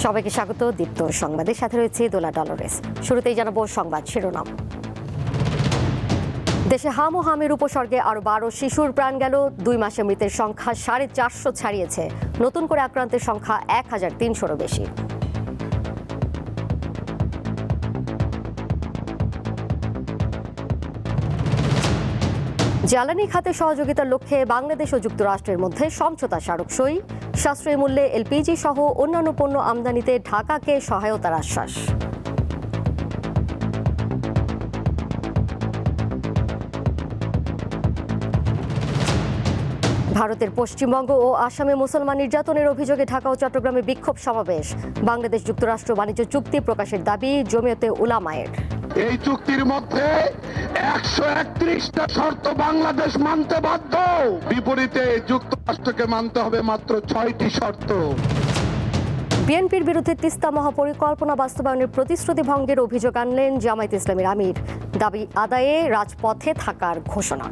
সবাইকে স্বাগত। দীপ্ত সংবাদের সাথে রয়েছে দোলা ডলরেস। শুরুতেই জানাবো সংবাদ শিরোনাম। দেশে হাম ও হামের উপসর্গে আরো 12 শিশুর প্রাণ গেল। 2 মাসে মৃতের সংখ্যা 450 ছাড়িয়েছে। নতুন করে আক্রান্তের সংখ্যা 1300-এরও বেশি। জ্বালানি খাতে সহযোগিতার লক্ষ্যে বাংলাদেশ ও যুক্তরাষ্ট্রের মধ্যে সমঝোতা স্মারক সই। সাশ্রয়ী মূল্যে এলপিজি সহ অন্যান্য পণ্য আমদানিতে ঢাকাকে সহায়তার আশ্বাস। ভারতের পশ্চিমবঙ্গ ও আসামে মুসলমান নির্যাতনের অভিযোগে ঢাকা ও চট্টগ্রামে বিক্ষোভ সমাবেশ। বাংলাদেশ যুক্তরাষ্ট্র বাণিজ্য চুক্তি প্রকাশের দাবি জমিয়তে উলামায়ের। এই চুক্তির মধ্যে 131টা শর্ত বাংলাদেশ মানতে বাধ্য, বিপরীতে যুক্তরাষ্ট্রকে মানতে হবে মাত্র 6টি শর্ত। বিএনপির বিরুদ্ধে তিস্তা মহাপরিকল্পনা বাস্তবায়নের প্রতিশ্রুতি ভঙ্গের অভিযোগ আনলেন জামায়াতে ইসলামীর আমির। দাবি আদায়ে রাজপথে থাকার ঘোষণা।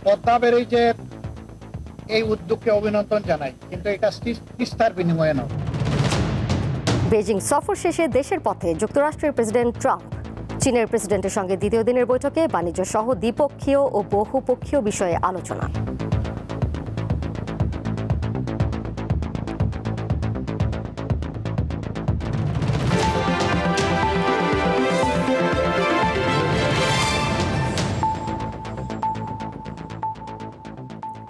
পদ্মা ব্যারেজের এই উদ্যোগকে অভিনন্দন জানাই, কিন্তু এটা তিস্তার বিনিময়ে নয়। বেজিং সফর শেষে দেশের পথে যুক্তরাষ্ট্রের প্রেসিডেন্ট ট্রাম্প। চীনের প্রেসিডেন্টের সঙ্গে দ্বিতীয় দিনের বৈঠকে বাণিজ্য সহ দ্বিপক্ষীয় ও বহুপক্ষীয় বিষয়ে আলোচনা।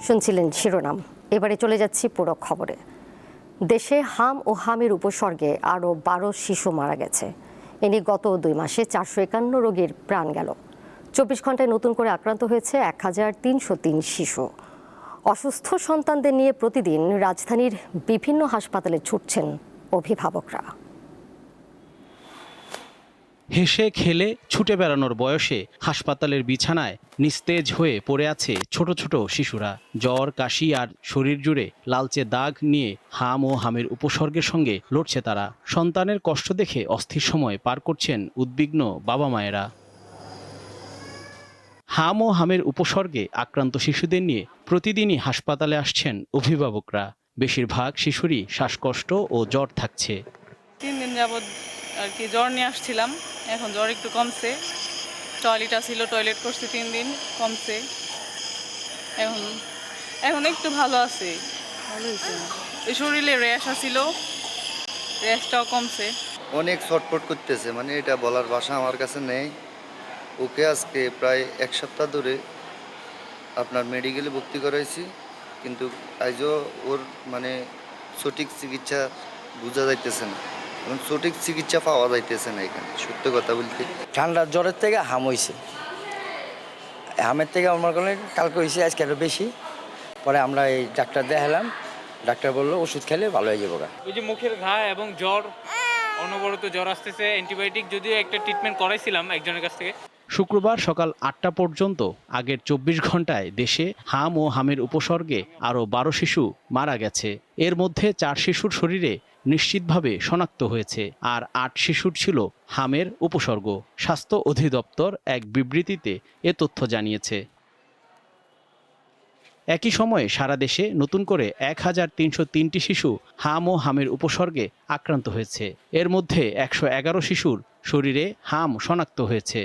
শুনছিলেন শিরোনাম, এবারে চলে যাচ্ছি পুরো খবরে। দেশে হাম ও হামের উপসর্গে আরও 12 শিশু মারা গেছে। এ নিয়ে গত 2 মাসে 451 রোগীর প্রাণ গেল। 24 ঘন্টায় নতুন করে আক্রান্ত হয়েছে 1303 শিশু। অসুস্থ সন্তানদের নিয়ে প্রতিদিন রাজধানীর বিভিন্ন হাসপাতালে ছুটছেন অভিভাবকরা। হেসে খেলে ছুটে বেড়ানোর বয়সে হাসপাতালের বিছানায় নিস্তেজ হয়ে পড়ে আছে ছোট ছোট শিশুরা। জ্বর, কাশি আর শরীর জুড়ে লালচে দাগ নিয়ে হাম ও হামের উপসর্গের সঙ্গে লড়ছে তারা। সন্তানের কষ্ট দেখে অস্থির সময় পার করছেন উদ্বিগ্ন বাবা মায়েরা। হাম ও হামের উপসর্গে আক্রান্ত শিশুদের নিয়ে প্রতিদিনই হাসপাতালে আসছেন অভিভাবকরা। বেশিরভাগ শিশুরই শ্বাসকষ্ট ও জ্বর থাকছে। 3 দিন যাবৎ আর কি জ্বর নিয়ে আসছিলাম, এখন জ্বর একটু কমছে। টয়লেট আসছিল, টয়লেট করছে 3 দিন, কমছে। এখন একটু ভালো আছে, ভালো হয়েছে। এই শরীরে র্যাশ আসছিল, র্যাশটাও কমছে। অনেক ছটফট করতেছে, মানে এটা বলার ভাষা আমার কাছে নেই। ওকে আজকে প্রায় 1 সপ্তাহ ধরে আপনার মেডিকেলে ভর্তি করাইছি, কিন্তু আজও ওর মানে সঠিক চিকিৎসা বোঝা যাইতেছে না, এবং সঠিক চিকিৎসা পাওয়া যাইতেছে না এখানে। সত্য কথা বলতে ঠান্ডা জ্বরের থেকে হাম হয়েছে, হামের থেকে আমার কাছে কালকে হয়েছে, আজকে আরও বেশি। পরে আমরা এই ডাক্তার দেখালাম, ডাক্তার বললো ওষুধ খেলে ভালো হয়ে যাবো। ওই যে মুখের ঘা এবং জ্বর, অনবরত জ্বর আসতেছে। অ্যান্টিবায়োটিক যদিও একটা ট্রিটমেন্ট করাইছিলাম একজনের কাছ থেকে। শুক্রবার সকাল 8টা পর্যন্ত আগের 24 ঘন্টায় দেশে হাম ও হামের উপসর্গে আরও 12 শিশু মারা গেছে। এর মধ্যে 4 শিশুর শরীরে নিশ্চিতভাবে শনাক্ত হয়েছে, আর 8 শিশুর ছিল হামের উপসর্গ। স্বাস্থ্য অধিদপ্তর এক বিবৃতিতে এ তথ্য জানিয়েছে। একই সময়ে সারা দেশে নতুন করে 1303টি শিশু হাম ও হামের উপসর্গে আক্রান্ত হয়েছে। এর মধ্যে 111 শিশুর শরীরে হাম শনাক্ত হয়েছে।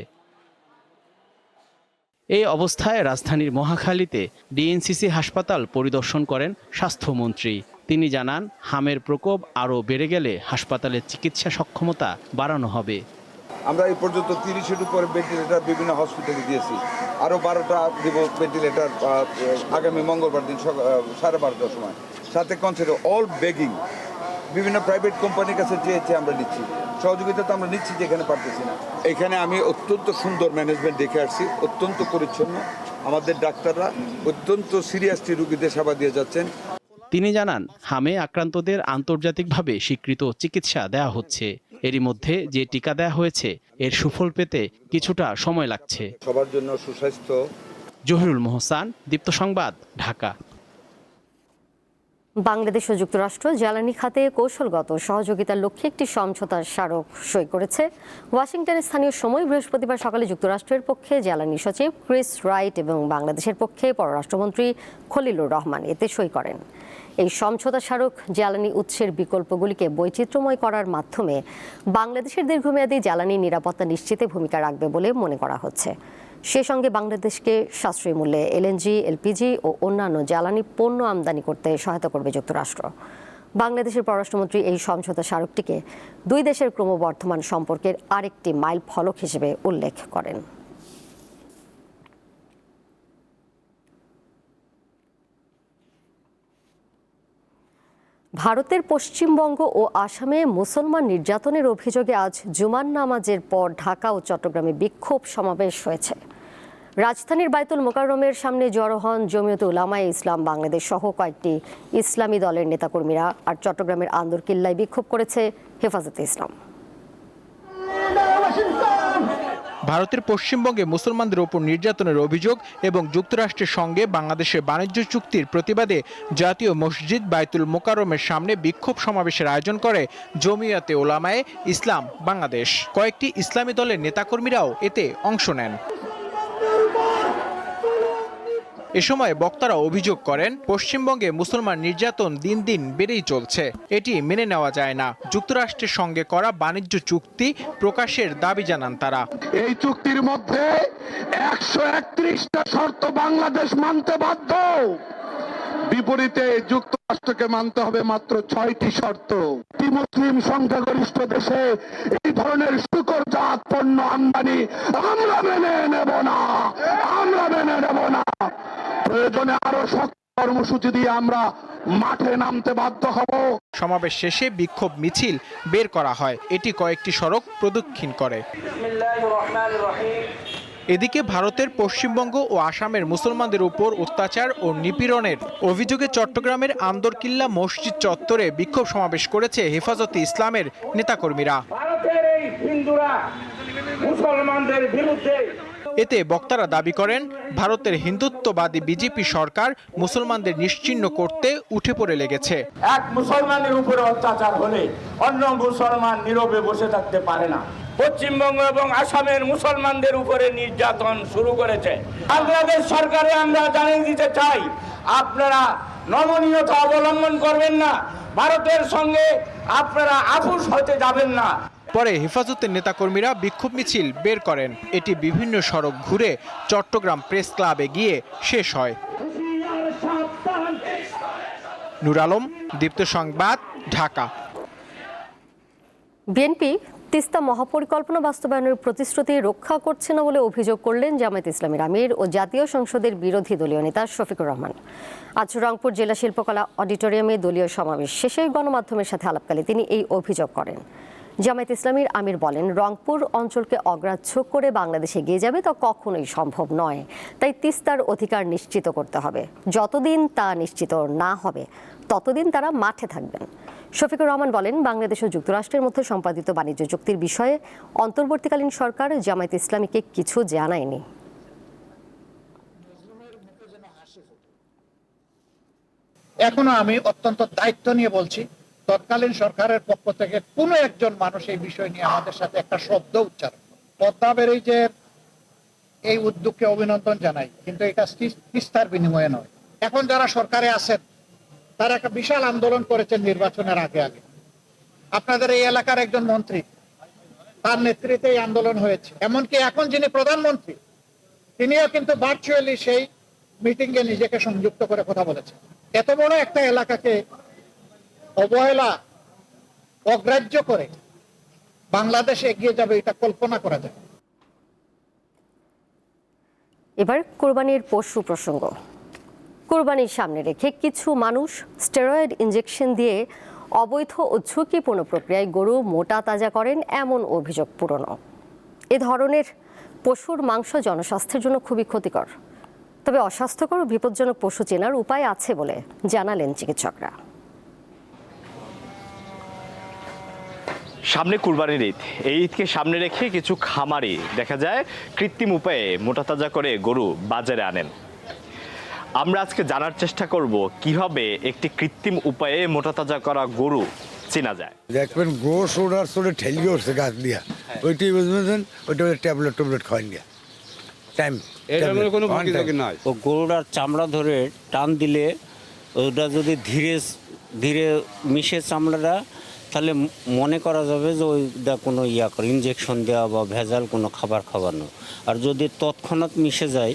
এই অবস্থায় রাজধানীর মহাখালীতে ডিএনসিসি হাসপাতাল পরিদর্শন করেন স্বাস্থ্যমন্ত্রী। তিনি জানান, হামের প্রকোপ আরও বেড়ে গেলে হাসপাতালের চিকিৎসা সক্ষমতা বাড়ানো হবে। আমরা এই পর্যন্ত 30-এর উপরে ভেন্টিলেটার বিভিন্ন হসপিটালে দিয়েছি, আরও 12টা দেব ভেন্টিলেটার আগামী মঙ্গলবার দিন 12:30টার সময়। সাথে কনসেপ্ট অল বেগিং বিভিন্ন প্রাইভেট কোম্পানির কাছে চেয়েছে, আমরা নিচ্ছি সহযোগিতা, তো আমরা নিচ্ছি যেখানে পারতেছি না। এখানে আমি অত্যন্ত সুন্দর ম্যানেজমেন্ট দেখে আসছি, অত্যন্ত পরিচ্ছন্ন। আমাদের ডাক্তাররা অত্যন্ত সিরিয়াসলি রুগীদের সেবা দিয়ে যাচ্ছেন। তিনি জানান, হামে আক্রান্তদের আন্তর্জাতিকভাবে স্বীকৃত চিকিৎসা দেওয়া হচ্ছে। এরই মধ্যে যে টিকা দেওয়া হয়েছে এর সুফল পেতে কিছুটা সময় লাগছে। সবার জন্য সুস্বাস্থ্য। জহিরুল মোহসান, দীপ্ত সংবাদ, ঢাকা। বাংলাদেশ ও যুক্তরাষ্ট্র জ্বালানি খাতে কৌশলগত সহযোগিতার লক্ষ্যে একটি সমঝোতা স্মারক সই করেছে। ওয়াশিংটনের স্থানীয় সময় বৃহস্পতিবার সকালে যুক্তরাষ্ট্রের পক্ষে জ্বালানি সচিব ক্রিস রাইট এবং বাংলাদেশের পক্ষে পররাষ্ট্রমন্ত্রী খলিলুর রহমান এতে সই করেন। এই সমঝোতা স্মারক জ্বালানি উৎসের বিকল্পগুলিকে বৈচিত্র্যময় করার মাধ্যমে বাংলাদেশের দীর্ঘমেয়াদী জ্বালানি নিরাপত্তা নিশ্চিতে ভূমিকা রাখবে বলে মনে করা হচ্ছে। সে সঙ্গে বাংলাদেশকে সাশ্রয়ী মূল্যে এলএনজি, এলপিজি ও অন্যান্য জ্বালানি পণ্য আমদানি করতে সহায়তা করবে যুক্তরাষ্ট্র। বাংলাদেশের পররাষ্ট্রমন্ত্রী এই সমঝোতা স্মারকটিকে দুই দেশের ক্রমবর্ধমান সম্পর্কের আরেকটি মাইল ফলক হিসেবে উল্লেখ করেন। ভারতের পশ্চিমবঙ্গ ও আসামে মুসলমান নির্যাতনের অভিযোগে আজ জুমার নামাজের পর ঢাকা ও চট্টগ্রামে বিক্ষোভ সমাবেশ হয়েছে। রাজধানীর বায়তুল মোকাররমের সামনে জড়ো হন জমিয়তে উলামায়ে ইসলাম বাংলাদেশ সহ কয়েকটি ইসলামী দলের নেতাকর্মীরা। আর চট্টগ্রামের আন্দরকিল্লায় বিক্ষোভ করেছে হেফাজতে ইসলাম। ভারতের পশ্চিমবঙ্গে মুসলমানদের ওপর নির্যাতনের অভিযোগ এবং যুক্তরাষ্ট্রের সঙ্গে বাংলাদেশের বাণিজ্য চুক্তির প্রতিবাদে জাতীয় মসজিদ বায়তুল মোকাররমের সামনে বিক্ষোভ সমাবেশের আয়োজন করে জমিয়তে উলামায়ে ইসলাম বাংলাদেশ। কয়েকটি ইসলামী দলের নেতাকর্মীরাও এতে অংশ নেন। এ সময় বক্তারা অভিযোগ করেন, পশ্চিমবঙ্গে মুসলমান নির্যাতন দিন দিন বেড়েই চলছে। এটি মেনে নেওয়া যায় না। যুক্তরাষ্ট্রের সঙ্গে করা বাণিজ্য চুক্তি প্রকাশের দাবি জানান তারা। এই চুক্তির মধ্যে 131টা শর্ত বাংলাদেশ মানতে বাধ্য, বিপরীতে যুক্তরাষ্ট্রকে মানতে হবে মাত্র 6টি শর্ত। মুসলিম সংখ্যাগরিষ্ঠ দেশে এই ধরনের শুকরজাত পণ্য আমদানি আমরা মেনে নেব না, আমরা মেনে নেব না। প্রয়োজনে আরো শক্ত কর্মসূচি দিয়ে আমরা মাঠে নামতে বাধ্য হব। সমাবেশ শেষে বিক্ষোভ মিছিল বের করা হয়। এটি কয়েকটি সড়ক প্রদক্ষিণ করে। এদিকে ভারতের পশ্চিমবঙ্গ ও আসামের মুসলমানদের উপর অত্যাচার ও নিপীড়নের অভিযোগে চট্টগ্রামের আন্দরকিল্লা মসজিদ চত্বরে বিক্ষোভ সমাবেশ করেছে হেফাজতে ইসলামের নেতাকর্মীরা। এতে বক্তারা দাবি করেন, ভারতের হিন্দুত্ববাদী বিজেপি সরকার মুসলমানদের নিশ্চিহ্ন করতে উঠে পড়ে লেগেছে। এক মুসলমানের উপরে অত্যাচার হলে অন্য মুসলমান নীরবে বসে থাকতে পারে না। পশ্চিমবঙ্গ এবং আসামের মুসলমানদের উপরে নির্যাতন শুরু করেছে। বাংলাদেশ সরকারে আমরা জানিয়ে দিতে চাই, আপনারা নমনীয়তা অবলম্বন করবেন না, ভারতের সঙ্গে আপনারা আপোষ হতে যাবেন না। পরে হেফাজতের নেতাকর্মীরা বিক্ষোভ মিছিল বের করেন। এটি বিভিন্ন সড়ক ঘুরে চট্টগ্রাম প্রেস ক্লাবে গিয়ে শেষ হয়। নূর আলম, দীপ্ত সংবাদ, ঢাকা। বিএনপি তিস্তা মহাপরিকল্পনা বাস্তবায়নের প্রতিশ্রুতি রক্ষা করছে না বলে অভিযোগ করলেন জামায়াতে ইসলামীর আমির ও জাতীয় সংসদের বিরোধী দলীয় নেতা শফিকুর রহমান। আজ রংপুর জেলা শিল্পকলা অডিটোরিয়ামে দলীয় সমাবেশ শেষে গণমাধ্যমের সাথে আলাপকালে তিনি এই অভিযোগ করেন। জামায়াতে ইসলামীর আমির বলেন, রংপুর অঞ্চলকে অগ্রাহ্য করে বাংলাদেশে এগিয়ে যাবে তা কখনোই সম্ভব নয়। তাই তিস্তার অধিকার নিশ্চিত করতে হবে। যতদিন তা নিশ্চিত না হবে ততদিন তারা মাঠে থাকবেন। শফিকুর রহমান বলেন, বাংলাদেশ ও যুক্তরাষ্ট্রের মধ্যে সম্পাদিত বাণিজ্য চুক্তির বিষয়ে অন্তর্বর্তীকালীন সরকার জামায়াতে ইসলামীকে কিছু জানায়নি। এখনো আমি অত্যন্ত দায়িত্ব নিয়ে বলছি, তৎকালীন সরকারের পক্ষ থেকে কোনো একজন মানুষ এই বিষয় নিয়ে আমাদের সাথে একটা শব্দ উচ্চারণ। পদ্মা ব্যারেজের এই উদ্যোগকে অভিনন্দন জানাই, কিন্তু এটা তিস্তার বিনিময়ে নয়। এখন যারা সরকারে আছেন তারা একটা বিশাল আন্দোলন করেছেন নির্বাচনের আগে আগে। আপনাদের এই এলাকার একজন মন্ত্রী, তার নেতৃত্বে এই আন্দোলন হয়েছে। এমনকি এখন যিনি প্রধানমন্ত্রী তিনিও কিন্তু ভার্চুয়ালি সেই মিটিংয়ে নিজেকে সংযুক্ত করে কথা বলেছেন। এত বড় একটা এলাকাকে অবহেলা অগ্রাহ্য করে বাংলাদেশ এগিয়ে যাবে এটা কল্পনা করা যায়। এবার কোরবানির পশু প্রসঙ্গ। কোরবানির সামনে রেখে কিছু মানুষ স্টেরয়েড ইনজেকশন দিয়ে অবৈধ ও ঝুঁকিপূর্ণ প্রক্রিয়ায় গরু মোটা তাজা করেন, এমন অভিযোগ পুরনো। এ ধরনের পশুর মাংস জনস্বাস্থ্যের জন্য খুবই ক্ষতিকর। তবে অস্বাস্থ্যকর ও বিপজ্জনক পশু চেনার উপায় আছে বলে জানালেন চিকিৎসকরা। সামনে কুরবানির ঈদ, এই ঈদকে সামনে রেখে কিছু খামারি দেখা যায় কৃত্রিম উপায়ে মোটা তাজা করে গরু বাজারে আনেন। আমরা আজকে জানার চেষ্টা করব কিভাবে একটি কৃত্রিম উপায়ে মোটা তাজা করা গরু চেনা যায়। দেখবেন গোস ওড়ার চলে ঠেলিয়ে উঠছে গাছ দিয়া, ওইটাই বুঝবেন, ওইটা ট্যাবলেট খাওয়ান দিয়া টাইম। কোনো নাই, ও গরুটার চামড়া ধরে টান দিলে ওটা যদি ধীরে ধীরে মিশে চামড়াটা, তাহলে মনে করা যাবে যে ওইটা কোনো ইঞ্জেকশন দেওয়া বা ভেজাল কোনো খাবার খাওয়ানো। আর যদি তৎক্ষণাৎ মিশে যায়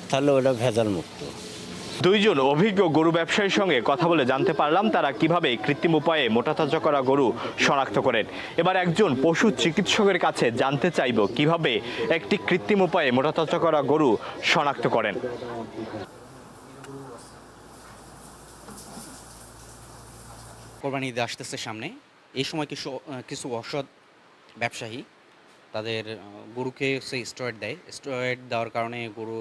তাহলে ওটা ভেজাল মুক্ত। দুইজন অভিজ্ঞ গরু ব্যবসায়ীর সঙ্গে কথা বলে জানতে পারলাম তারা কিভাবে কৃত্রিম উপায়ে মোটা তাজা করা গরু শনাক্ত করেন। এবার একজন পশু চিকিৎসকের কাছে জানতে চাইব কিভাবে একটি কৃত্রিম উপায়ে মোটা তাজা করা গরু শনাক্ত করেন। কোরবানি ঈদ আসতেছে সামনে, এই সময় কিছু অসৎ ব্যবসায়ী তাদের গরুকে স্টেরয়েড দেয়। স্টেরয়েড দেওয়ার কারণে গরু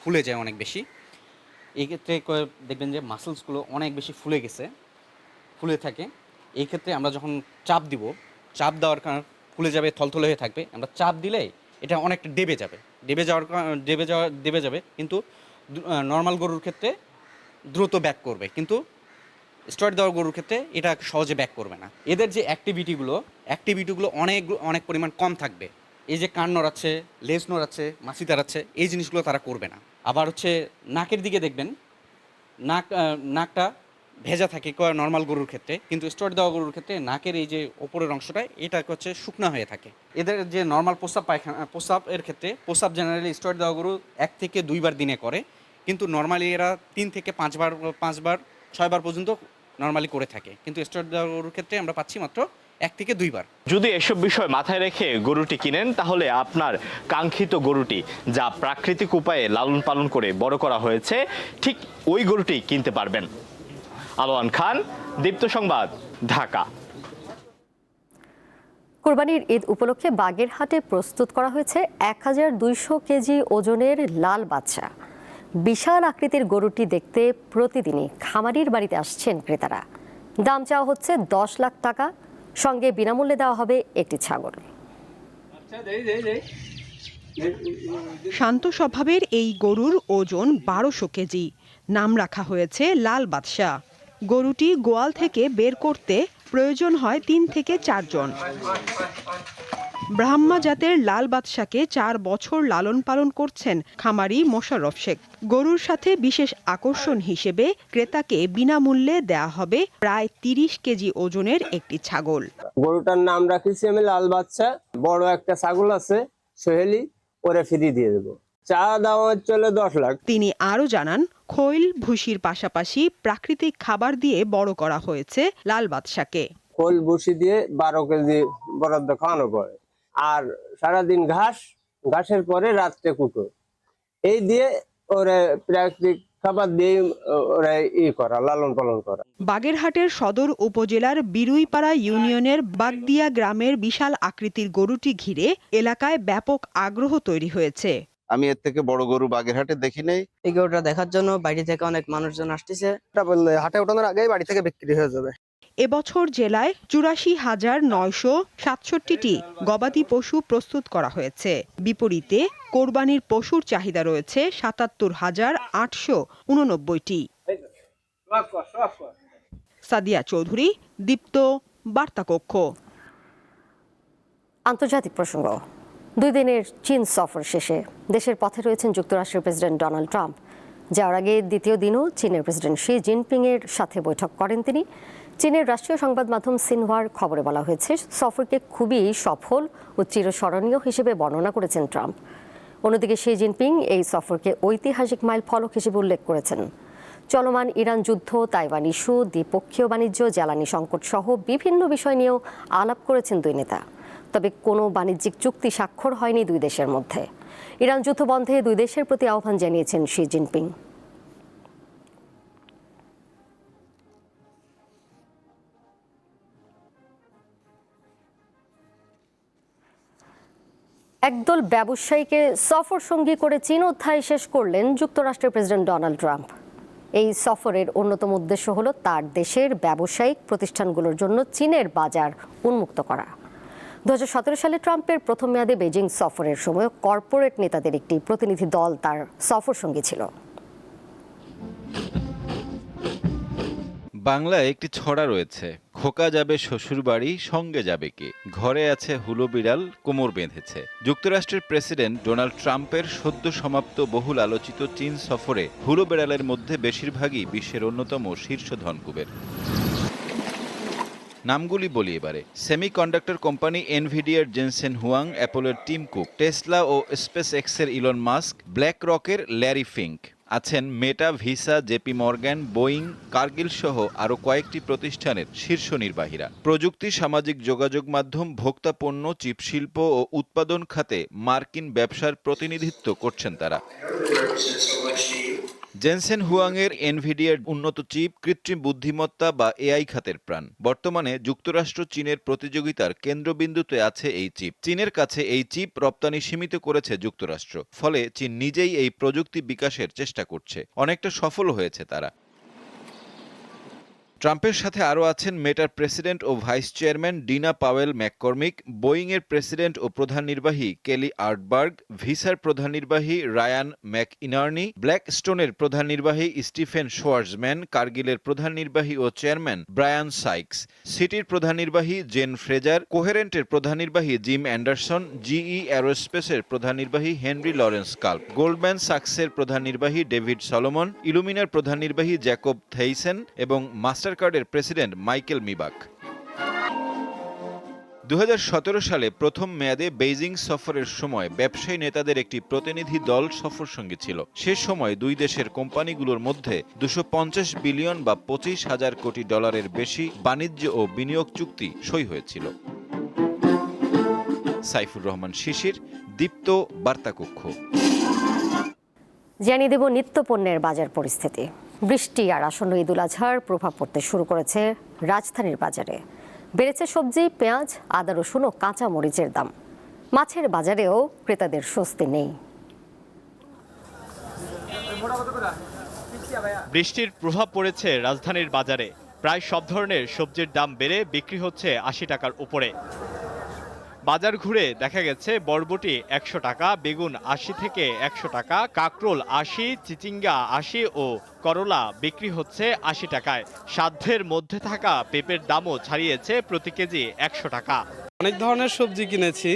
ফুলে যায় অনেক বেশি। এই ক্ষেত্রে দেখবেন যে মাসেলসগুলো অনেক বেশি ফুলে থাকে। এই ক্ষেত্রে আমরা যখন চাপ দিব, চাপ দেওয়ার কারণে ফুলে যাবে, থলথলে হয়ে থাকবে। আমরা চাপ দিলে এটা অনেকটা দেবে যাবে, কিন্তু নর্মাল গরুর ক্ষেত্রে দ্রুত ব্যাক করবে, কিন্তু স্টেরয়েড দেওয়ার গরুর ক্ষেত্রে এটা সহজে ব্যাক করবে না। এদের যে অ্যাক্টিভিটিগুলো অনেক পরিমাণ কম থাকবে। এই যে কান নড়াচ্ছে, লেজ নড়াচ্ছে, মাছি তাড়াচ্ছে, এই জিনিসগুলো তারা করবে না। আবার নাকের দিকে দেখবেন, নাকটা ভেজা থাকে নর্মাল গরুর ক্ষেত্রে, কিন্তু স্টেরয়েড দেওয়া গরুর ক্ষেত্রে নাকের এই যে ওপরের অংশটা এটা শুকনা হয়ে থাকে। এদের যে নর্মাল প্রস্রাবের ক্ষেত্রে প্রস্রাব জেনারেলি স্টেরয়েড দেওয়া গরু 1 থেকে 2 বার দিনে করে, কিন্তু নর্মালি এরা 3 থেকে 5 বার 6 বার পর্যন্ত নর্মালি করে থাকে, কিন্তু স্টেরয়েড দেওয়া গরুর ক্ষেত্রে আমরা পাচ্ছি মাত্র 1 থেকে 2 বার। যদি এসব বিষয় মাথায় রেখে গরুটি কিনেন তাহলে আপনার কাঙ্ক্ষিত গরুটি যা প্রাকৃতিক উপায়ে লালন পালন করে বড় করা হয়েছে ঠিক ওই গরুটি কিনতে পারবেন। আলোয়ান খান, দীপ্ত সংবাদ, ঢাকা। কোরবানির ঈদ উপলক্ষে বাগেরহাটে প্রস্তুত করা হয়েছে 1200 কেজি ওজনের লাল বাদশা। বিশাল আকৃতির গরুটি দেখতে প্রতিদিনই খামারির বাড়িতে আসছেন ক্রেতারা। দাম চাওয়া হচ্ছে 10 লাখ টাকা, সঙ্গে বিনামূল্যে দেওয়া হবে একটি ছাগল। শান্ত স্বভাবের এই গরুর ওজন 1200 কেজি। নাম রাখা হয়েছে লাল বাদশা। গরুটি গোয়াল থেকে বের করতে প্রয়োজন হয় 3 থেকে 4 জন। ব্রাহ্মা জাতের লাল বাদশাকে 4 বছর লালন পালন করছেন খামারি মোশাররফ শেখ। গরুর সাথে বিশেষ আকর্ষণ হিসেবে ক্রেতাকে বিনামূল্যে দেয়া হবে প্রায় 30 কেজি ওজনের একটি ছাগল। গরুটার নাম রাখিছি আমি লাল বাদশা। বড় একটা ছাগল আছে সোহেলি, ওরে ফ্রি দিয়ে দেবো। চা দাম চলে 10 লাখ। তিনি আরো জানান, খৈল ভুসির পাশাপাশি প্রাকৃতিক খাবার দিয়ে বড় করা হয়েছে লাল বাদশাকে। খোল ভুসি দিয়ে 12 কেজি বরাদ্দ খাওয়ানো পড়ে, আর সারাদিন ঘাসের পরে রাত্রে কুটো, এই দিয়ে ওরে প্রাকৃতিক খাবার দিয়ে ওরা লালন পালন করা। বাগেরহাটের সদর উপজেলার বিরুইপাড়া ইউনিয়নের বাগদিয়া গ্রামের বিশাল আকৃতির গরুটি ঘিরে এলাকায় ব্যাপক আগ্রহ তৈরি হয়েছে। আমি এর থেকে বড় গরু বাগেরহাটে দেখি নাই। এই গরুটা দেখার জন্য বাইরে থেকে অনেক মানুষজন আসতেছে। হাটে ওঠানোর আগেই বাড়ি থেকে বিক্রি হয়ে যাবে। এবছর জেলায় 84,967টি গবাদি পশু প্রস্তুত করা হয়েছে। বিপরীতে কোরবানির পশুর চাহিদা রয়েছে 77,889টি। সাদিয়া চৌধুরী, দীপ্ত, বার্তা কক্ষ। আন্তর্জাতিক প্রসঙ্গ। 2 দিনের চীন সফর শেষে দেশের পথে রয়েছেন যুক্তরাষ্ট্রের প্রেসিডেন্ট ডোনাল্ড ট্রাম্প। যাওয়ার আগে দ্বিতীয় দিনও চীনের প্রেসিডেন্ট শি জিনপিং এর সাথে বৈঠক করেন তিনি। চীনের রাষ্ট্রীয় সংবাদ মাধ্যম সিনহুয়ার খবরে বলা হয়েছে, সফরকে খুবই সফল ও চিরস্মরণীয় হিসেবে বর্ণনা করেছেন ট্রাম্প। অন্যদিকে শি জিনপিং এই সফরকে ঐতিহাসিক মাইল ফলক হিসেবে উল্লেখ করেছেন। চলমান ইরান যুদ্ধ, তাইওয়ান ইস্যু, দ্বিপক্ষীয় বাণিজ্য, জ্বালানি সংকট সহ বিভিন্ন বিষয় নিয়েও আলাপ করেছেন দুই নেতা। তবে কোনো বাণিজ্যিক চুক্তি স্বাক্ষর হয়নি দুই দেশের মধ্যে। ইরান যুদ্ধ বন্ধে দুই দেশের প্রতি আহ্বান জানিয়েছেন শি জিনপিং। একদল ব্যবসায়ীকে সফর সঙ্গী করে চীন অধ্যায় শেষ করলেন যুক্তরাষ্ট্রের প্রেসিডেন্ট ডোনাল্ড ট্রাম্প। এই সফরের অন্যতম উদ্দেশ্য হল তার দেশের ব্যবসায়িক প্রতিষ্ঠানগুলোর জন্য চীনের বাজার উন্মুক্ত করা। 2017 সালে ট্রাম্পের প্রথম মেয়াদে বেজিং সফরের সময় কর্পোরেট নেতাদের একটি প্রতিনিধি দল তার সফর সঙ্গী ছিল। বাংলায় একটি ছড়া রয়েছে, খোকা যাবে শ্বশুর বাড়ি, সঙ্গে যাবে কে? ঘরে আছে হুলো বিড়াল, কোমর বেঁধেছে। যুক্তরাষ্ট্রের প্রেসিডেন্ট ডোনাল্ড ট্রাম্পের সদ্য সমাপ্ত বহুল আলোচিত চীন সফরে হুলো বিড়ালের মধ্যে বেশিরভাগই বিশ্বের অন্যতম শীর্ষ ধনকুবের। নামগুলি বলি এবারে। সেমিকন্ডাক্টর কোম্পানি এনভিডিয়ার জেনসেন হুয়াং, অ্যাপলের টিম কুক, টেসলা ও স্পেস এক্সের ইলন মাস্ক, ব্ল্যাক রকের ল্যারি ফিঙ্ক। আছেন Meta, Visa, JP Morgan, Boeing, Cargill সহ আরও কয়েকটি প্রতিষ্ঠানের শীর্ষ নির্বাহীরা। প্রযুক্তি, সামাজিক যোগাযোগ মাধ্যম, ভোক্তা পণ্য, চিপ শিল্প ও উৎপাদন খাতে মার্কিন ব্যবসার প্রতিনিধিত্ব করছেন তারা। জেনসেন হুয়াংয়ের এনভিডিয়ার উন্নত চিপ, কৃত্রিম বুদ্ধিমত্তা বা এআই খাতের প্রাণ। বর্তমানে যুক্তরাষ্ট্র চীনের প্রতিযোগিতার কেন্দ্রবিন্দুতে আছে এই চিপ। চীনের কাছে এই চিপ রপ্তানি সীমিত করেছে যুক্তরাষ্ট্র। ফলে চীন নিজেই এই প্রযুক্তি বিকাশের চেষ্টা করছে। অনেকটা সফল হয়েছে তারা। ট্রাম্পের সাথে আরও আছেন মেটার প্রেসিডেন্ট ও vice chairman Dina Powell McCormick, বোয়িংয়ের প্রেসিডেন্ট ও প্রধান নির্বাহী কেলি আর্টবার্গ, ভিসার প্রধান নির্বাহী রায়ান ম্যাকইনার্নি, ব্ল্যাকস্টোনের প্রধান নির্বাহী স্টিফেন শোয়ার্জম্যান, কার্গিলের প্রধান নির্বাহী ও চেয়ারম্যান ব্রায়ান সাইক্স, সিটির প্রধান নির্বাহী জেন ফ্রেজার, কোহেরেন্টের প্রধান নির্বাহী জিম অ্যান্ডারসন, জিই অ্যারোস্পেসের প্রধান নির্বাহী হেনরি লরেন্স কাল্প, গোল্ডম্যান সাকসের প্রধান নির্বাহী ডেভিড সলোমন, ইলুমিনার প্রধান নির্বাহী জ্যাকব থেইসেন এবং মাস্টার কার্ডের প্রেসিডেন্ট মাইকেল মিবাক। 2017 সালে প্রথম মেয়াদে বেইজিং সফরের সময় ব্যবসায়ী নেতাদের একটি প্রতিনিধি দল সফর সঙ্গী ছিল। সে সময় দুই দেশের কোম্পানিগুলোর মধ্যে 250 বিলিয়ন বা 25,000 কোটি ডলারের বেশি বাণিজ্য ও বিনিয়োগ চুক্তি সই হয়েছিল। সাইফুর রহমান শিশির, দীপ্ত, বার্তাকক্ষ। জানিয়ে দেব নিত্য পণ্যের বাজার পরিস্থিতি। বৃষ্টি আর আসন্ন ঈদুল আজহার প্রভাব পড়তে শুরু করেছে রাজধানীর বাজারে। বেড়েছে সবজি, পেঁয়াজ, আদা, রসুন ও কাঁচা মরিচের দাম। মাছের বাজারেও ক্রেতাদের স্বস্তি নেই। বৃষ্টির প্রভাব পড়েছে রাজধানীর বাজারে। প্রায় সব ধরনের সবজির দাম বেড়ে বিক্রি হচ্ছে 80 টাকার উপরে। বাজার ঘুরে দেখা গেছে বরবটি 100 টাকা, বেগুন 80 থেকে 100 টাকা, কাকরোল 80, চিচিঙ্গা 80 ও করলা বিক্রি হচ্ছে 80 টাকায়। সাধ্যের মধ্যে থাকা পেঁপের দামও ছাড়িয়েছে প্রতি কেজি 100 টাকা। অনেক ধরনের সবজি কিনেছি,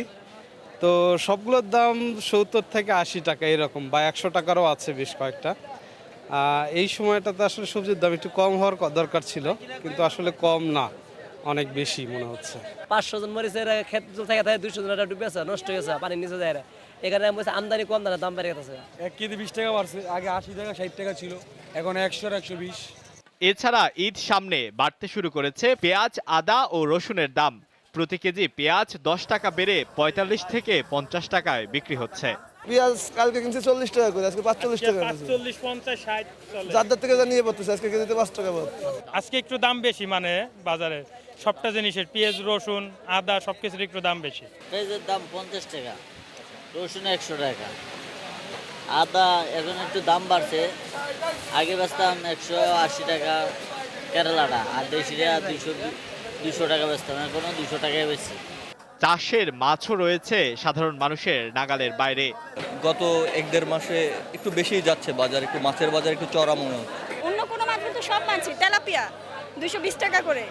তো সবগুলোর দাম 70 থেকে 80 টাকা এরকম, বা 100 টাকারও আছে বেশ কয়েকটা। এই সময়টাতে আসলে সবজির দাম একটু কম হওয়ার দরকার ছিল, কিন্তু আসলে কম না, অনেক বেশি মনে হচ্ছে। 500 জন মরিচের ক্ষেত থেকে 200 জন ডুবে গেছে, নষ্ট হয়ে গেছে, পানির নিচে যায়। এখানে আমদানি কম, দাম বেড়ে গেছে। 1 কেজি 20 টাকা বাড়ছে, আগে 80 টাকা 60 টাকা ছিল, এখন 100 120। এছাড়া ঈদ সামনে বাড়তে শুরু করেছে পেঁয়াজ, আদা ও রসুনের দাম। প্রতি কেজি পেঁয়াজ 10 টাকা বেড়ে 45 থেকে 50 টাকায় বিক্রি হচ্ছে। পেঁয়াজ কালকে কিনছে 40 টাকা করে, আজকে 45 টাকা। 45, 50, 60 চলে। যার থেকে নিয়ে পড়তেছে, আজকে কেজিতে 5 টাকা পড়ছে। আজকে একটু দাম বেশি, মানে বাজারে সবটা জিনিসের, পেঁয়াজ, রসুন, আদা সবকিছুর একটু দাম বেশি। পেঁয়াজের দাম 50 টাকা, রসুন 100 টাকা, আদা এখন একটু দাম বাড়ছে। আগে বেচতাম 180 টাকা কেরালাটা, আর দেশিরা 200 টাকা বেচতাম, এখন 200 টাকায় বেশি। চাষের মাছও রয়েছে সাধারণ মানুষের নাগালের বাইরে। গত 1-1.5 মাসে একটু বেশি যাচ্ছে বাজার, একটু মাছের বাজার একটু চড়া মনে হচ্ছে। অন্য কোনো মাছ কিন্তু সব মাছই, তেলাপিয়া 220 টাকা করে।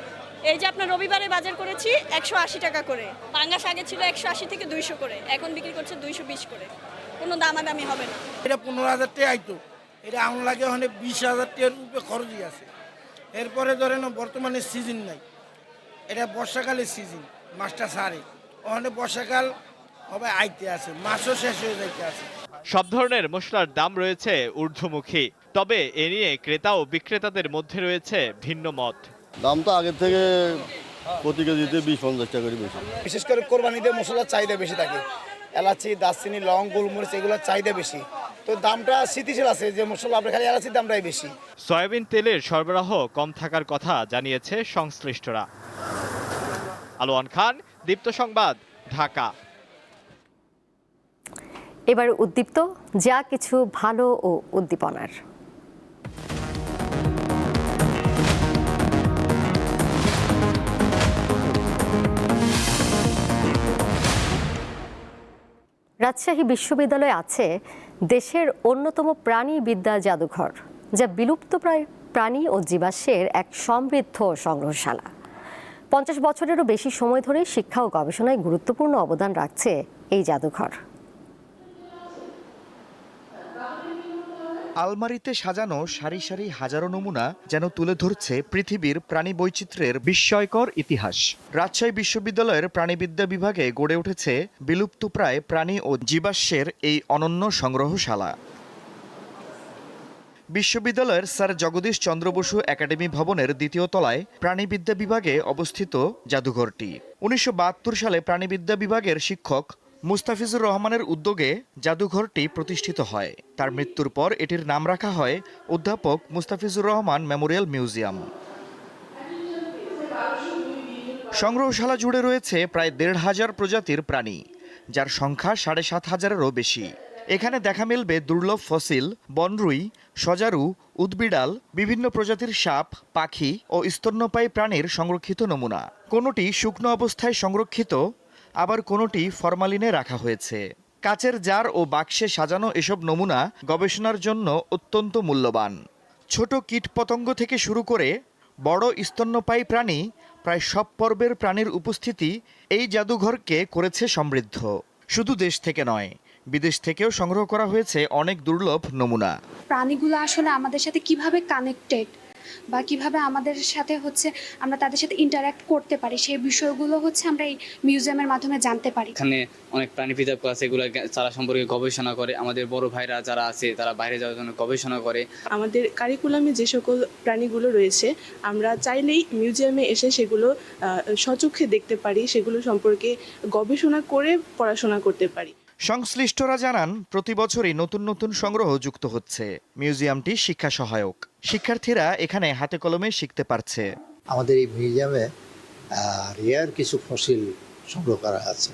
এই যে আপনার রবিবারে বাজার করেছি 180 টাকা করে। পাঙ্গাস আগে ছিল 180 থেকে 200 করে, এখন বিক্রি করছে 220 করে। কোনো দামাদামি হবে না। এটা 15,000 টাকা আইতো, এটা আউন লাগে ওখানে 20,000 টাকার উপরে খরচই আছে। এরপরে ধরেন বর্তমানে সিজন নাই, এটা বর্ষাকালের সিজন, মাছটা সারে ওখানে বর্ষাকাল হবে আইতে আছে, মাছও শেষ হয়ে যাইতে আছে। সব ধরনের মশলার দাম রয়েছে ঊর্ধ্বমুখী, তবে এ নিয়ে ক্রেতা ও বিক্রেতাদের মধ্যে রয়েছে ভিন্ন মত। দাম তো আগের থেকে প্রতি কেজিতে 20-50 টাকা করে বেশি। বিশেষ করে কোরবানিতে মশলার চাহিদা বেশি থাকে, এলাচি, দারচিনি, লং, গোলমরিচ এগুলোর চাহিদা বেশি, তো দামটা স্থিতিশীল আছে। যে মশলা আপনার খালি এলাচির দামটাই বেশি। সয়াবিন তেলের সরবরাহ কম থাকার কথা জানিয়েছে সংশ্লিষ্টরা। আলোয়ান খান, দীপ্ত সংবাদ, ঢাকা। এবার উদ্দীপ্ত, যা কিছু ভালো ও উদ্দীপনার। রাজশাহী বিশ্ববিদ্যালয়ে আছে দেশের অন্যতম প্রাণীবিদ্যা জাদুঘর, যা বিলুপ্তপ্রায় প্রাণী ও জীবাশ্মের এক সমৃদ্ধ সংগ্রহশালা। 50 বছরেরও বেশি সময় ধরে শিক্ষা ও গবেষণায় গুরুত্বপূর্ণ অবদান রাখছে এই জাদুঘর। আলমারিতে সাজানো সারি সারি হাজারো নমুনা যেন তুলে ধরছে পৃথিবীর প্রাণী বৈচিত্র্যের বিস্ময়কর ইতিহাস। রাজশাহী বিশ্ববিদ্যালয়ের প্রাণীবিদ্যা বিভাগে গড়ে উঠেছে বিলুপ্তপ্রায় প্রাণী ও জীবাশ্মের এই অনন্য সংগ্রহশালা। বিশ্ববিদ্যালয়ের স্যার জগদীশ চন্দ্র বসু একাডেমি ভবনের 2য় তলায় প্রাণীবিদ্যা বিভাগে অবস্থিত জাদুঘরটি। 1972 সালে প্রাণীবিদ্যা বিভাগের শিক্ষক মুস্তাফিজুর রহমানের উদ্যোগে জাদুঘরটি প্রতিষ্ঠিত হয়। তার মৃত্যুর পর এটির নাম রাখা হয় অধ্যাপক মুস্তাফিজুর রহমান মেমোরিয়াল মিউজিয়াম। সংগ্রহশালা জুড়ে রয়েছে প্রায় 1,500 প্রজাতির প্রাণী, যার সংখ্যা 7,500-এরও বেশি। এখানে দেখা মিলবে দুর্লভ ফসিল, বনরুই, সজারু, উদ্ভিডাল, বিভিন্ন প্রজাতির সাপ, পাখি ও স্তন্যপায়ী প্রাণীর সংরক্ষিত নমুনা। কোনোটি শুকনো অবস্থায় সংরক্ষিত, আবার কোনোটি ফরমালিনে রাখা হয়েছে। কাচের জার ও বাক্সে সাজানো এসব নমুনা গবেষণার জন্য অত্যন্ত মূল্যবান। ছোট কীটপতঙ্গ থেকে শুরু করে বড় স্তন্যপায়ী প্রাণী, প্রায় সব পর্বের প্রাণীর উপস্থিতি এই জাদুঘরকে করেছে সমৃদ্ধ। শুধু দেশ থেকে নয়, বিদেশ থেকেও সংগ্রহ করা হয়েছে অনেক দুর্লভ নমুনা। প্রাণীগুলো আসলে আমাদের সাথে কিভাবে কানেক্টেড বা কিভাবে আমাদের সাথে আমরা তাদের সাথে ইন্টারঅ্যাক্ট করতে পারি, সেই বিষয়গুলো আমরা এই মিউজিয়ামের মাধ্যমে জানতে পারি। এখানে অনেক প্রাণীবিদ আছে, এগুলো তারা সম্পর্কে গবেষণা করে। আমাদের বড় ভাইরা যারা আছে তারা বাইরে যাওয়ার জন্য গবেষণা করে। আমাদের কারিকুলামে যে সকল প্রাণীগুলো রয়েছে আমরা চাইলেই মিউজিয়ামে এসে সেগুলো সচক্ষে দেখতে পারি, সেগুলো সম্পর্কে গবেষণা করে পড়াশোনা করতে পারি। সংশ্লিষ্টরা জানান, প্রতি বছরই নতুন নতুন সংগ্রহ যুক্ত হচ্ছে। মিউজিয়ামটি শিক্ষা সহায়ক, শিক্ষার্থীরা এখানে হাতে কলমে শিখতে পারছে। আমাদের এই মিউজিয়ামে রেয়ার কিছু ফসিল সংগ্রহ করা আছে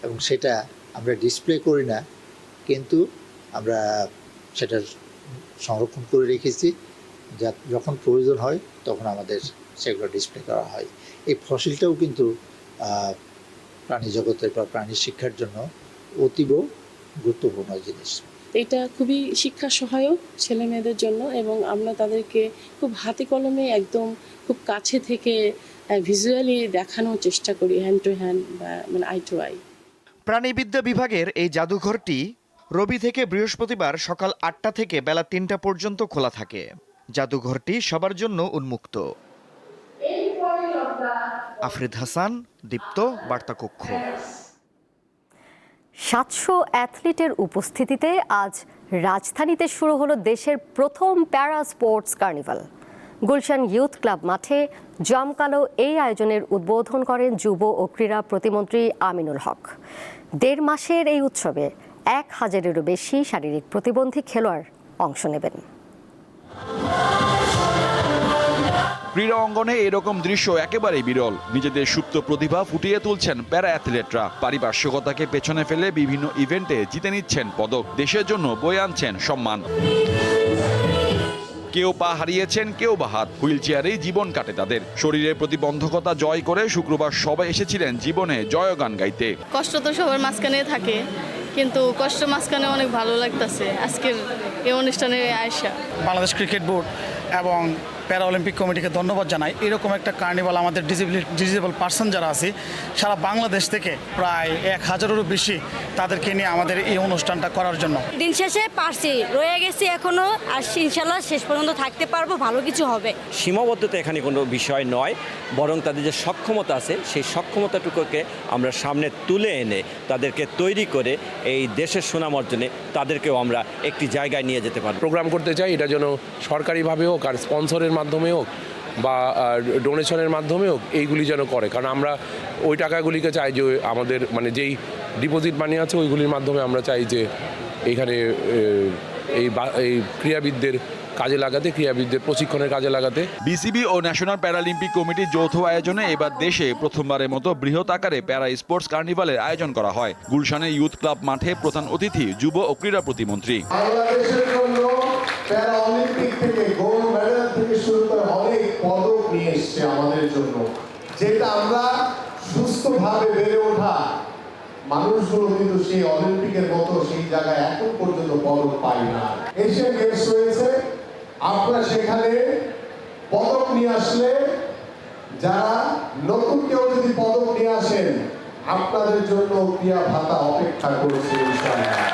এবং সেটা আমরা ডিসপ্লে করি না, কিন্তু আমরা সেটার সংরক্ষণ করে রেখেছি। যখন প্রয়োজন হয় তখন আমাদের সেগুলো ডিসপ্লে করা হয়। এই ফসিলটাও কিন্তু প্রাণী জগতের বা প্রাণী শিক্ষার জন্য অতীব গুরুত্বপূর্ণ জিনিস। এটা খুবই শিক্ষা সহায়ক ছেলে মেয়েদের জন্য এবং আমরা তাদেরকে খুব হাতে কলমে একদম খুব কাছে থেকে ভিজুয়ালি দেখানোর চেষ্টা করি, হ্যান্ড টু হ্যান্ড বা আই টু আই। প্রাণীবিদ্যা বিভাগের এই জাদুঘরটি রবি থেকে বৃহস্পতিবার সকাল 8টা থেকে বেলা 3টা পর্যন্ত খোলা থাকে। জাদুঘরটি সবার জন্য উন্মুক্ত। আফরিদ হাসান, দীপ্ত, বার্তাকক্ষ। 700 অ্যাথলিটের উপস্থিতিতে আজ রাজধানীতে শুরু হলো দেশের প্রথম প্যারা sports carnival. Gulshan youth club মাঠে জমকালো এই আয়োজনের উদ্বোধন করেন যুব ও ক্রীড়া প্রতিমন্ত্রী আমিনুল হক। 1.5 মাসের এই উৎসবে 1000-এরও বেশি শারীরিক প্রতিবন্ধী খেলোয়াড় অংশ নেবেন। ক্রীড়া অঙ্গনে এরকম দৃশ্য একেবারেই বিরল। নিজেদের সুপ্ত প্রতিভা ফুটিয়ে তুলছেন প্যারা অ্যাথলেটরা। পারিপার্শ্বিকতাকে পেছনে ফেলে বিভিন্ন ইভেন্টে জিতে নিচ্ছেন পদক, দেশের জন্য বয়ে আনছেন সম্মান। কেউ পা হারিয়েছেন, কেউ বা হাত, হুইল চেয়ারেই জীবন কাটে তাদের। শরীরের প্রতিবন্ধকতা জয় করে শুক্রবার সবাই এসেছিলেন জীবনে জয়গান গাইতে। কষ্ট তো সবার মাঝখানে থাকে, কিন্তু কষ্ট মাঝখানে অনেক ভালো লাগতেছে আজকের এই অনুষ্ঠানে আয়সা। বাংলাদেশ ক্রিকেট বোর্ড এবং প্যারা অলিম্পিক কমিটিকে ধন্যবাদ জানাই। এরকম একটা কার্নিভাল আমাদের ডিসেবল পার্সন যারা আছে সারা বাংলাদেশ থেকে প্রায় 1000-এরও বেশি তাদেরকে নিয়ে আমাদের এই অনুষ্ঠানটা করার জন্য। দিন শেষে পারছি, রয়ে গেছি এখনো, আর ইনশাল্লাহ শেষ পর্যন্ত থাকতে পারবো, ভালো কিছু হবে। সীমাবদ্ধতা এখানে কোনো বিষয় নয়, বরং তাদের যে সক্ষমতা আছে সেই সক্ষমতাটুকুকে আমরা সামনে তুলে এনে তাদেরকে তৈরি করে এই দেশের সুনাম অর্জনে তাদেরকেও আমরা একটি জায়গায় নিয়ে যেতে পারি। প্রোগ্রাম করতে চাই, এটা যেন সরকারিভাবে হোক আর স্পন্সরের মাধ্যমে হোক বা ডোনেশনের মাধ্যমে হোক, এইগুলি যেন করে। কারণ আমরা ওই টাকাগুলিকে চাই যে আমাদের যেই ডিপোজিট মানি আছে ওইগুলির মাধ্যমে আমরা চাই যে এইখানে এই ক্রীড়াবিদদের কাজে লাগাতে, ক্রীড়াবিদদের প্রশিক্ষণের কাজে লাগাতে। বিসিবি ও ন্যাশনাল প্যারালিম্পিক কমিটির যৌথ আয়োজনে এবার দেশে প্রথমবারের মতো বৃহৎ আকারে প্যারা স্পোর্টস কার্নিভালের আয়োজন করা হয়। গুলশানে ইউথ ক্লাব মাঠে প্রধান অতিথি যুব ও ক্রীড়া প্রতিমন্ত্রী। প্যারা অলিম্পিক থেকে গোল্ড মেডেল থেকে শুরু করে অনেক পদক নিয়ে এসছে আমাদের জন্য, যেটা আমরা সুস্থভাবে বেড়ে ওঠা মানুষগুলো কিন্তু সেই অলিম্পিকের মতো সেই জায়গায় এখন পর্যন্ত পদক পায় না। এশিয়ান গেমস রয়েছে, আপনারা সেখানে পদক নিয়ে আসলে, যারা নতুন কেউ যদি পদক নিয়ে আসেন, আপনাদের জন্য ক্রিয়া ভাতা অপেক্ষা করছে ইনশাআল্লাহ।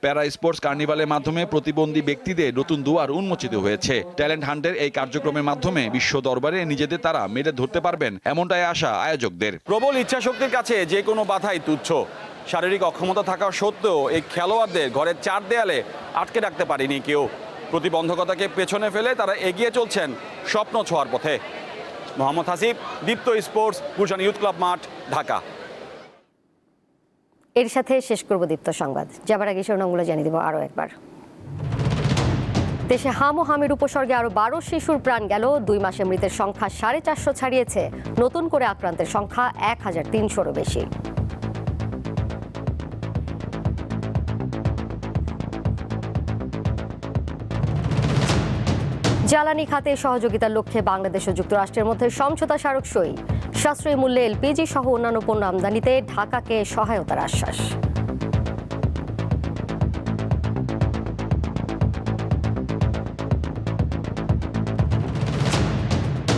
প্যারা স্পোর্টস কার্নিভালের মাধ্যমে প্রতিবন্ধী ব্যক্তিদের নতুন দুয়ার উন্মোচিত হয়েছে। ট্যালেন্ট হান্টের এই কার্যক্রমের মাধ্যমে বিশ্ব দরবারে নিজেদের তারা মেলে ধরতে পারবেন, এমনটাই আশা আয়োজকদের। প্রবল ইচ্ছাশক্তির কাছে যে কোনো বাধাই তুচ্ছ। শারীরিক অক্ষমতা থাকা সত্ত্বেও এই খেলোয়াড়দের ঘরের চার দেয়ালে আটকে রাখতে পারেনি কেউ। প্রতিবন্ধকতাকে পেছনে ফেলে তারা এগিয়ে চলছেন স্বপ্ন ছোঁয়ার পথে। মোহাম্মদ হাসিব, দীপ্ত স্পোর্টস, গুলশান ইউথ ক্লাব মাঠ, ঢাকা। এর সাথে শেষ করব দীপ্ত সংবাদ। যাবার আগে শিরোনামগুলো জানিয়ে দেব আরও একবার। দেশে হাম ও হামের উপসর্গে আরও 12 শিশুর প্রাণ গেল। 2 মাসে মৃতের সংখ্যা 450 ছাড়িয়েছে। নতুন করে আক্রান্তের সংখ্যা 1300-রও বেশি। জ্বালানি খাতে সহযোগিতার লক্ষ্যে বাংলাদেশ ও যুক্তরাষ্ট্রের মধ্যে সমঝোতা স্মারক সই। সাশ্রয়ী মূল্যে এলপিজি সহ অন্যান্য পণ্য আমদানিতে ঢাকাকে সহায়তার আশ্বাস।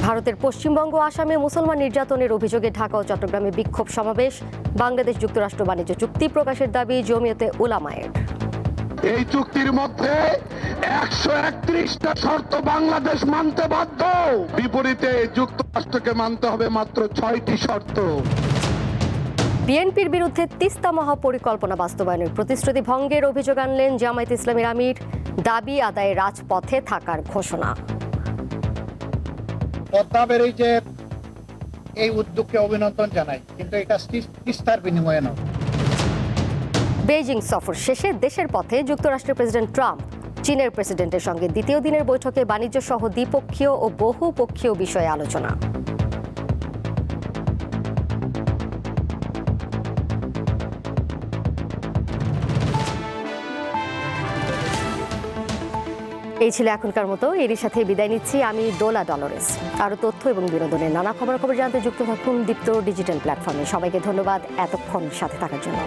ভারতের পশ্চিমবঙ্গ ও আসামে মুসলমান নির্যাতনের অভিযোগে ঢাকা ও চট্টগ্রামে বিক্ষোভ সমাবেশ। বাংলাদেশ যুক্তরাষ্ট্র বাণিজ্য চুক্তি প্রকাশের দাবি জমিয়তে উলামায়ের। এই চুক্তির মধ্যে 131টা শর্ত বাংলাদেশ মানতে বাধ্য, বিপরীতে যুক্তরাষ্ট্রকে মানতে হবে মাত্র 6টি শর্ত। বিএনপির বিরুদ্ধে তিস্তা মহাপরিকল্পনা বাস্তবায়নের প্রতিশ্রুতি ভঙ্গের অভিযোগ আনলেন জামায়াতে ইসলামীর আমির। দাবি আদায়ে রাজপথে থাকার ঘোষণা। পদ্মা ব্যারেজের এই উদ্যোগকে অভিনন্দন জানাই, কিন্তু এটা তিস্তার বিনিময়ে নয়। বেইজিং সফর শেষে দেশের পথে যুক্তরাষ্ট্রের প্রেসিডেন্ট ট্রাম্প। চীনের প্রেসিডেন্টের সঙ্গে দ্বিতীয় দিনের বৈঠকে বাণিজ্য সহ দ্বিপক্ষীয় ও বহুপক্ষীয় বিষয়ে আলোচনা। এই ছিল এখনকার মতো। এরই সাথে বিদায় নিচ্ছি আমি ডোলা ডলরেস। আরও তথ্য এবং বিনোদনের নানা খবর জানতে যুক্ত থাকুন দীপ্ত ডিজিটাল প্ল্যাটফর্মে। সবাইকে ধন্যবাদ এতক্ষণ সাথে থাকার জন্য।